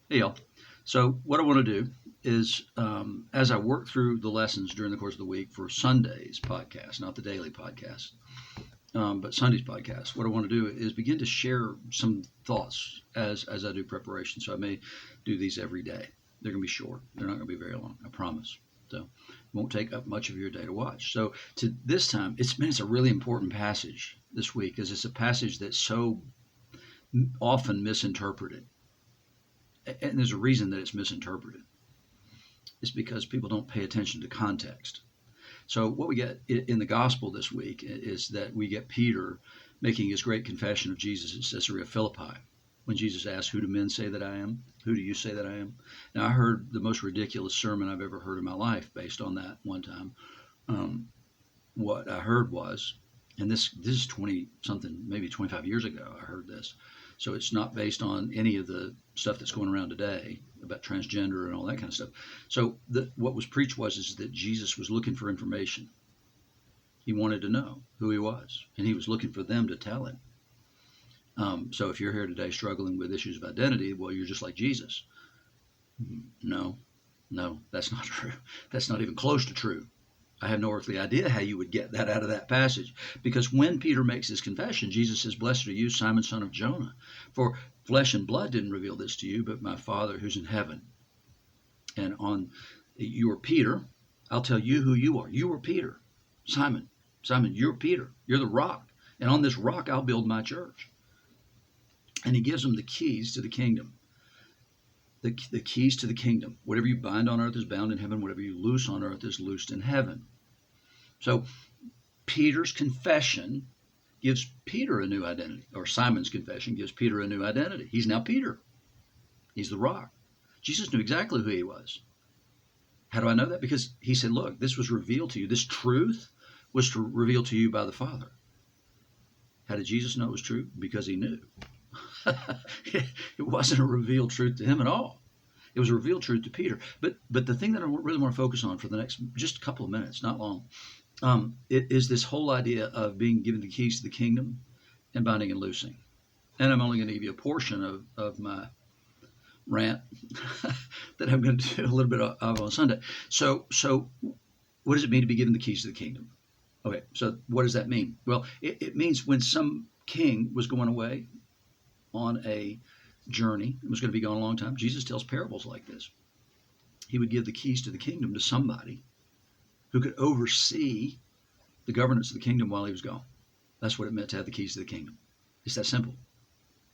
Hey, y'all. So, what I want to do is, as I work through the lessons during the course of the week for Sunday's podcast, not the daily podcast, but Sunday's podcast, what I want to do is begin to share some thoughts as I do preparation. So, I may do these every day. They're going to be short, they're not going to be very long, I promise. So, it won't take up much of your day to watch. So, to this time, it's a really important passage this week because it's a passage that's so often misinterpreted. And there's a reason that it's misinterpreted. It's because people don't pay attention to context. So what we get in the gospel this week is that we get Peter making his great confession of Jesus at Caesarea Philippi. When Jesus asked, "Who do men say that I am? Who do you say that I am?" Now, I heard the most ridiculous sermon I've ever heard in my life based on that one time. Um, what I heard was, and this is 20 something, maybe 25 years ago, I heard this. So it's not based on any of the stuff that's going around today about transgender and all that kind of stuff. So what was preached was is that Jesus was looking for information. He wanted to know who he was, and he was looking for them to tell him. So if you're here today struggling with issues of identity, well, you're just like Jesus. No, no, that's not true. That's not even close to true. I have no earthly idea how you would get that out of that passage. Because when Peter makes his confession, Jesus says, "Blessed are you, Simon, son of Jonah, for flesh and blood didn't reveal this to you, but my Father who's in heaven. And on you are Peter, I'll tell you who you are. You are Peter, Simon. Simon, you're Peter. You're the rock. And on this rock I'll build my church." And he gives them the keys to the kingdom. The keys to the kingdom. Whatever you bind on earth is bound in heaven. Whatever you loose on earth is loosed in heaven. So Peter's confession gives Peter a new identity, or Simon's confession gives Peter a new identity. He's now Peter. He's the rock. Jesus knew exactly who he was. How do I know that? Because he said, "Look, this was revealed to you. This truth was revealed to you by the Father." How did Jesus know it was true? Because he knew. It wasn't a revealed truth to him at all. It was a revealed truth to Peter. But the thing that I really want to focus on for the next just a couple of minutes, not long, it is this whole idea of being given the keys to the kingdom and binding and loosing. And I'm only going to give you a portion of my rant that I'm going to do a little bit of on Sunday. So what does it mean to be given the keys to the kingdom? Okay, so what does that mean? Well, it means when some king was going away on a journey, it was going to be gone a long time, Jesus tells parables like this. He would give the keys to the kingdom to somebody who could oversee the governance of the kingdom while he was gone. That's what it meant to have the keys to the kingdom. It's that simple.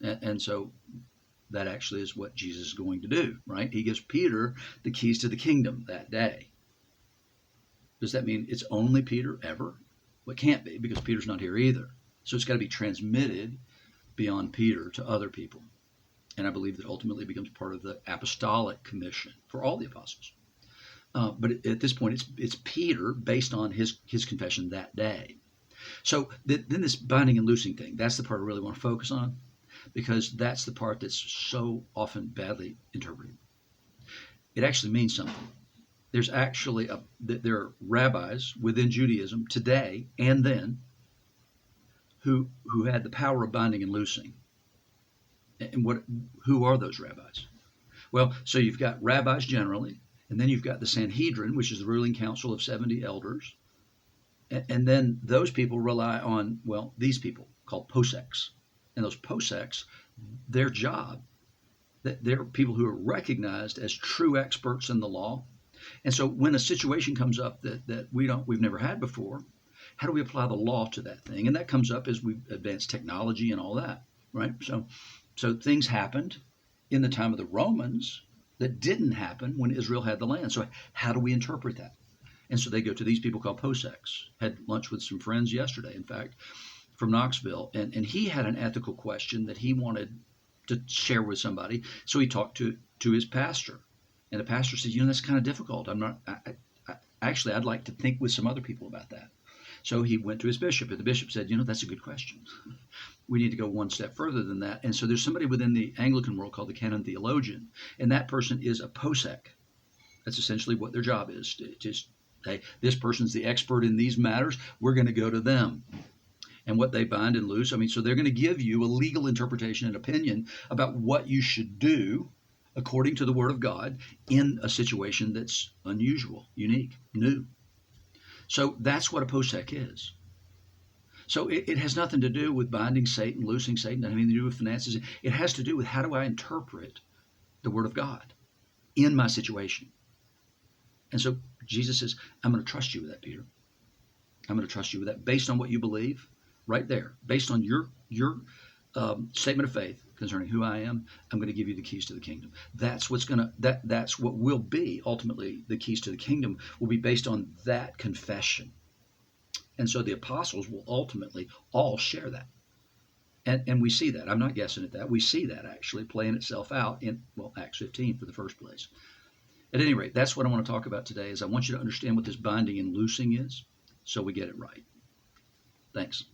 And so that actually is what Jesus is going to do, right? He gives Peter the keys to the kingdom that day. Does that mean it's only Peter ever? Well, it can't be, because Peter's not here either. So it's got to be transmitted beyond Peter to other people. And I believe that ultimately it becomes part of the apostolic commission for all the apostles. But at this point, it's Peter based on his confession that day. So then this binding and loosing thing, that's the part I really want to focus on, because that's the part that's so often badly interpreted. It actually means something. There's actually there are rabbis within Judaism today and then who had the power of binding and loosing. And who are those rabbis? Well, so you've got rabbis generally, and then you've got the Sanhedrin, which is the ruling council of 70 elders. And then those people rely on, well, these people called poseks. And those poseks, their job, they're people who are recognized as true experts in the law. And so when a situation comes up that we've never had before, how do we apply the law to that thing? And that comes up as we advance technology and all that, right? So things happened in the time of the Romans that didn't happen when Israel had the land. So how do we interpret that? And so they go to these people called poseks. Had lunch with some friends yesterday, in fact, from Knoxville, and he had an ethical question that he wanted to share with somebody. So he talked to his pastor, and the pastor said, "That's kind of difficult. Actually, I'd like to think with some other people about that." So he went to his bishop, and the bishop said, "That's a good question. We need to go one step further than that." And so there's somebody within the Anglican world called the canon theologian, and that person is a posek. That's essentially what their job is. To just, hey, this person's the expert in these matters. We're going to go to them. And what they bind and loose, so they're going to give you a legal interpretation and opinion about what you should do according to the Word of God in a situation that's unusual, unique, new. So that's what a posek is. So it has nothing to do with binding Satan, loosing Satan, doesn't have anything to do with finances. It has to do with how do I interpret the Word of God in my situation. And so Jesus says, I'm going to trust you with that, Peter. I'm going to trust you with that based on what you believe right there, based on your statement of faith concerning who I am. I'm going to give you the keys to the kingdom. That's that's what will be ultimately the keys to the kingdom will be based on that confession. And so the apostles will ultimately all share that. And we see that. I'm not guessing at that. We see that actually playing itself out in, well, Acts 15 for the first place. At any rate, that's what I want to talk about today is I want you to understand what this binding and loosing is so we get it right. Thanks.